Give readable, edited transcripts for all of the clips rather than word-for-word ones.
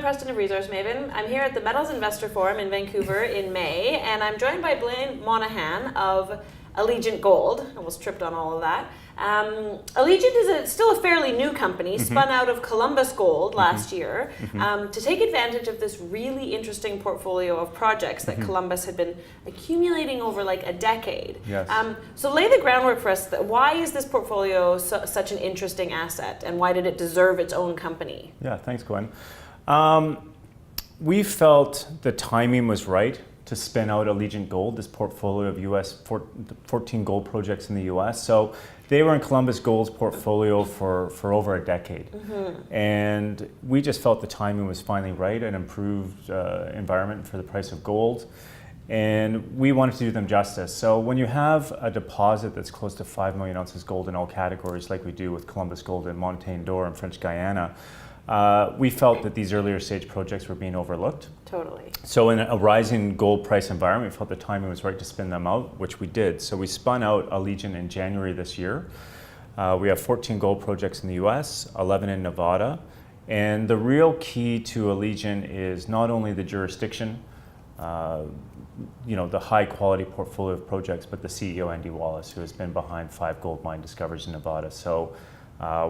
Preston of Resource Maven. I'm here at the Metals Investor Forum in Vancouver in May, and I'm joined by Blaine Monaghan of Allegiant Gold. I almost tripped on all of that. Allegiant is still a fairly new company, spun out of Columbus Gold last year to take advantage of this really interesting portfolio of projects that Columbus had been accumulating over like a decade. Yes. So lay the groundwork for us. Why is this portfolio such an interesting asset, and why did it deserve its own company? Yeah, thanks, Gwen. We felt the timing was right to spin out Allegiant Gold, this portfolio of 14 gold projects in the US. So they were in Columbus Gold's portfolio for over a decade. And we just felt the timing was finally right, an improved environment for the price of gold. And we wanted to do them justice. So when you have a deposit that's close to 5 million ounces gold in all categories, like we do with Columbus Gold and Montaigne d'Or in French Guiana, we felt that these earlier stage projects were being overlooked. Totally. So in a rising gold price environment, we felt the timing was right to spin them out, which we did. So we spun out Allegiant in January this year. We have 14 gold projects in the US, 11 in Nevada. And the real key to Allegiant is not only the jurisdiction, the high quality portfolio of projects, but the CEO, Andy Wallace, who has been behind 5 gold mine discoveries in Nevada. So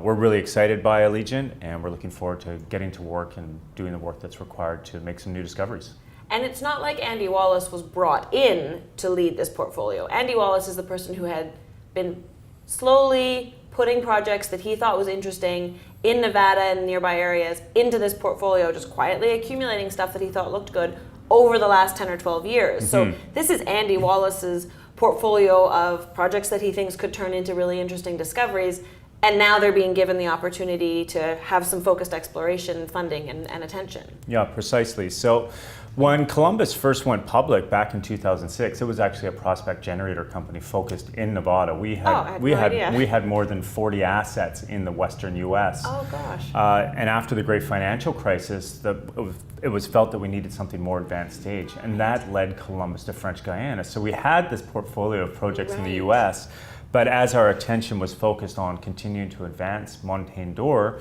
we're really excited by Allegiant, and we're looking forward to getting to work and doing the work that's required to make some new discoveries. And it's not like Andy Wallace was brought in to lead this portfolio. Andy Wallace is the person who had been slowly putting projects that he thought was interesting in Nevada and nearby areas into this portfolio, just quietly accumulating stuff that he thought looked good over the last 10 or 12 years. So this is Andy Wallace's portfolio of projects that he thinks could turn into really interesting discoveries. And now they're being given the opportunity to have some focused exploration, funding, and attention. Yeah, precisely. So when Columbus first went public back in 2006, it was actually a prospect generator company focused in Nevada. We had more than 40 assets in the western US. Oh gosh. And after the great financial crisis, it was felt that we needed something more advanced stage, and that led Columbus to French Guiana. So we had this portfolio of projects in the US. But as our attention was focused on continuing to advance Montaigne d'Or,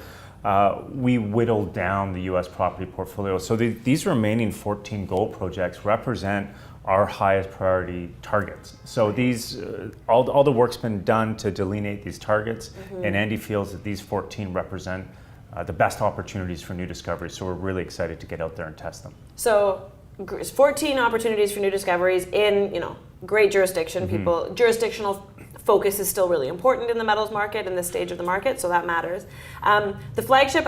we whittled down the US property portfolio. So these remaining 14 gold projects represent our highest priority targets. So these, all the work's been done to delineate these targets, and Andy feels that these 14 represent the best opportunities for new discoveries. So we're really excited to get out there and test them. So 14 opportunities for new discoveries in, great jurisdiction. Jurisdictional focus is still really important in the metals market and this stage of the market, so that matters. The flagship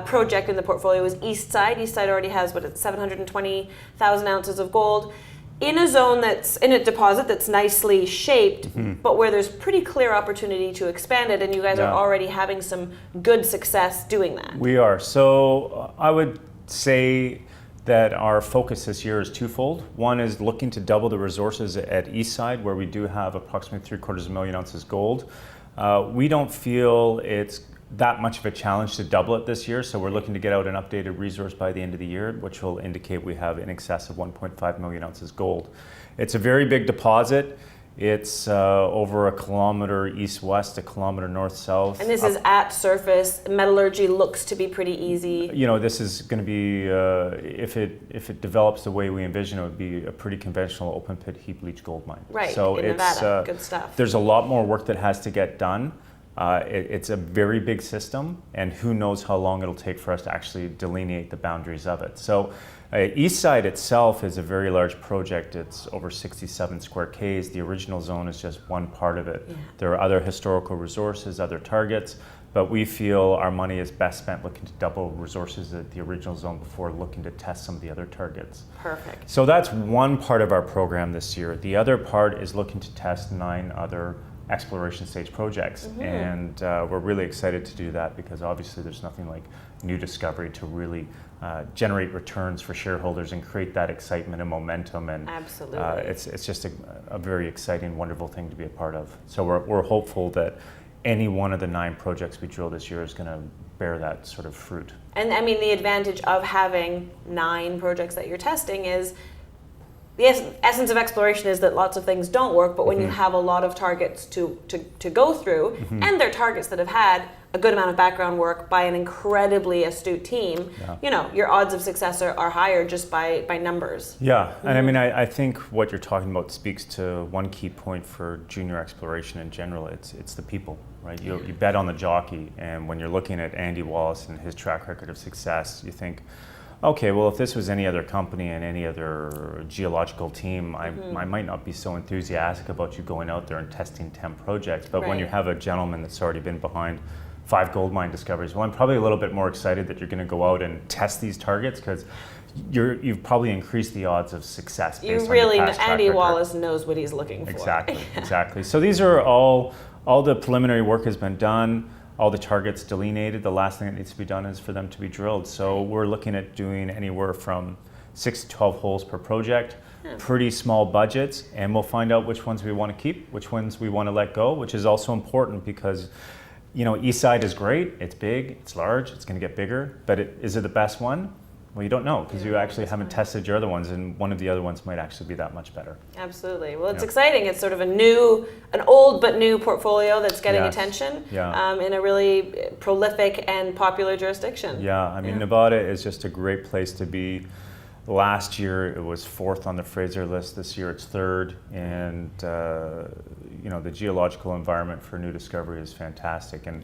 project in the portfolio is Eastside. Eastside already has 720,000 ounces of gold in a zone that's in a deposit that's nicely shaped, but where there's pretty clear opportunity to expand it, and you guys are already having some good success doing that. We are. So I would say that our focus this year is twofold. One is looking to double the resources at Eastside, where we do have approximately 750,000 ounces gold. We don't feel it's that much of a challenge to double it this year, so we're looking to get out an updated resource by the end of the year, which will indicate we have in excess of 1.5 million ounces gold. It's a very big deposit. It's over a kilometer east-west, a kilometer north-south. And this is at surface. Metallurgy looks to be pretty easy. This is going to be, if it develops the way we envision, it would be a pretty conventional open pit heap leach gold mine. Right, so in Nevada, good stuff. There's a lot more work that has to get done. It's a very big system, and who knows how long it'll take for us to actually delineate the boundaries of it. So Eastside itself is a very large project. It's over 67 square Ks. The original zone is just one part of it. Yeah. There are other historical resources, other targets, but we feel our money is best spent looking to double resources at the original zone before looking to test some of the other targets. Perfect. So that's one part of our program this year. The other part is looking to test 9 other exploration stage projects, and we're really excited to do that because obviously there's nothing like new discovery to really generate returns for shareholders and create that excitement and momentum, and absolutely, it's just a very exciting, wonderful thing to be a part of. So we're hopeful that any one of the 9 projects we drill this year is going to bear that sort of fruit. And I mean, the advantage of having 9 projects that you're testing is essence of exploration is that lots of things don't work, but when you have a lot of targets to go through, and they're targets that have had a good amount of background work by an incredibly astute team, your odds of success are higher just by numbers. Yeah, and I mean, I think what you're talking about speaks to one key point for junior exploration in general. It's the people, right? You bet on the jockey, and when you're looking at Andy Wallace and his track record of success, you think, okay, well, if this was any other company and any other geological team, I might not be so enthusiastic about you going out there and testing 10 projects. But when you have a gentleman that's already been behind 5 gold mine discoveries, well, I'm probably a little bit more excited that you're going to go out and test these targets, because you've probably increased the odds of success based on your past track Andy record. Wallace knows what he's looking for. Exactly. So these are all the preliminary work has been done. All the targets delineated. The last thing that needs to be done is for them to be drilled. So we're looking at doing anywhere from 6 to 12 holes per project, pretty small budgets, and we'll find out which ones we want to keep, which ones we want to let go, which is also important because, East Side is great, it's big, it's large, it's going to get bigger, but is it the best one? Well, you don't know because you actually haven't tested your other ones, and one of the other ones might actually be that much better. Absolutely. Well, it's exciting. It's sort of an old but new portfolio that's getting attention in a really prolific and popular jurisdiction. Yeah, I mean, Nevada is just a great place to be. Last year it was 4th on the Fraser list. This year it's 3rd, and the geological environment for new discovery is fantastic. And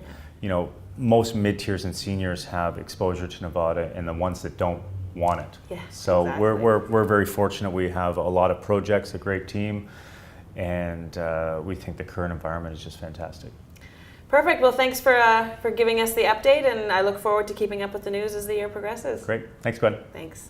most mid-tiers and seniors have exposure to Nevada, and the ones that don't want it. Yeah, so exactly. we're very fortunate. We have a lot of projects, a great team, and we think the current environment is just fantastic. Perfect. Well, thanks for giving us the update, and I look forward to keeping up with the news as the year progresses. Great. Thanks, Gwen. Thanks.